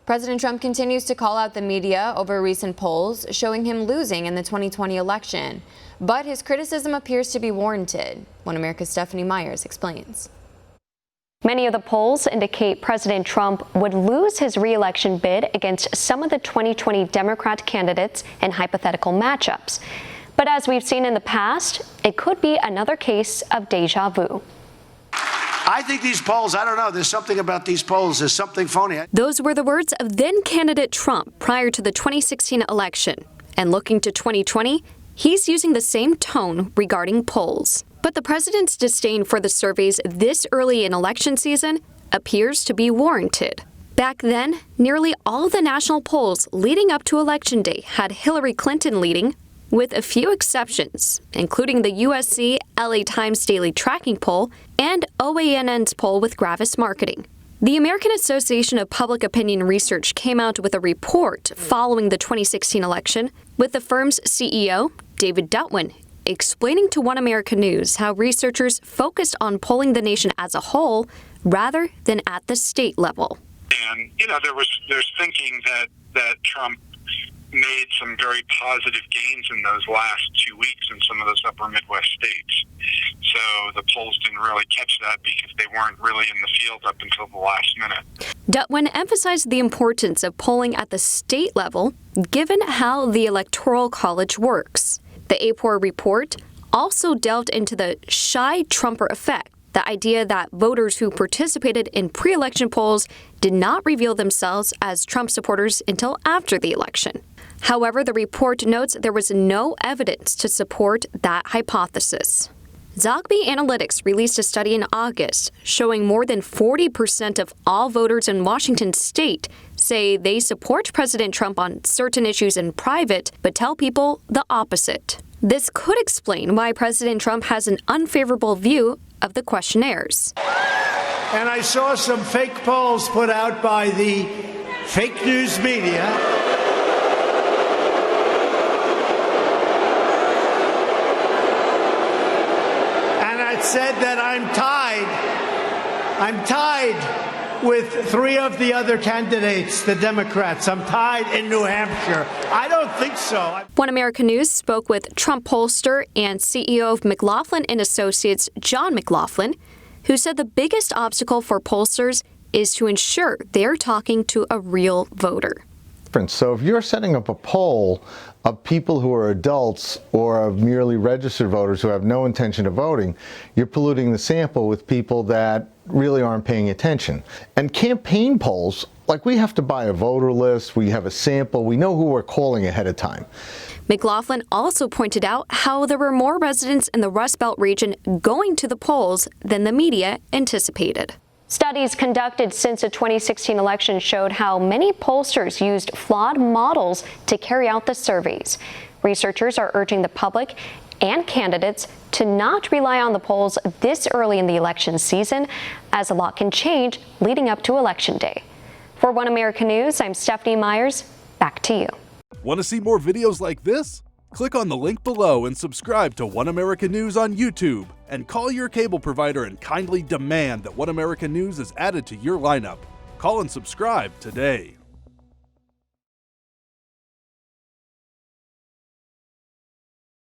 President Trump continues to call out the media over recent polls showing him losing in the 2020 election. But his criticism appears to be warranted. One America's Stephanie Myers explains. Many of the polls indicate President Trump would lose his re-election bid against some of the 2020 Democrat candidates in hypothetical matchups. But as we've seen in the past, it could be another case of deja vu. I think these polls, I don't know, there's something about these polls, there's something phony. Those were the words of then-candidate Trump prior to the 2016 election. And looking to 2020, he's using the same tone regarding polls. But the president's disdain for the surveys this early in election season appears to be warranted. Back then, nearly all of the national polls leading up to Election Day had Hillary Clinton leading, with a few exceptions, including the USC LA Times Daily Tracking Poll and OANN's poll with Gravis Marketing. The American Association of Public Opinion Research came out with a report following the 2016 election, with the firm's CEO, David Dutwin, explaining to One America News how researchers focused on polling the nation as a whole rather than at the state level. And, there's thinking that Trump made some very positive gains in those last 2 weeks in some of those upper Midwest states. So the polls didn't really catch that because they weren't really in the field up until the last minute. Dutwin emphasized the importance of polling at the state level, given how the Electoral College works. The APOR report also delved into the shy Trumper effect, the idea that voters who participated in pre-election polls did not reveal themselves as Trump supporters until after the election. However, the report notes there was no evidence to support that hypothesis. Zogby Analytics released a study in August showing more than 40% of all voters in Washington state say they support President Trump on certain issues in private, but tell people the opposite. This could explain why President Trump has an unfavorable view of the questionnaires. And I saw some fake polls put out by the fake news media. Said that I'm tied with three of the other candidates, the Democrats. I'm tied in New Hampshire. I don't think so. One America News spoke with Trump pollster and CEO of McLaughlin and Associates, John McLaughlin, who said the biggest obstacle for pollsters is to ensure they're talking to a real voter. So if you're setting up a poll of people who are adults or of merely registered voters who have no intention of voting, you're polluting the sample with people that really aren't paying attention. And campaign polls, like we have to buy a voter list, we have a sample, we know who we're calling ahead of time. McLaughlin also pointed out how there were more residents in the Rust Belt region going to the polls than the media anticipated. Studies conducted since the 2016 election showed how many pollsters used flawed models to carry out the surveys. Researchers are urging the public and candidates to not rely on the polls this early in the election season, as a lot can change leading up to Election Day. For One America News, I'm Stephanie Myers. Back to you. Want to see more videos like this? Click on the link below and subscribe to One America News on YouTube, and call your cable provider and kindly demand that One America News is added to your lineup. Call and subscribe today.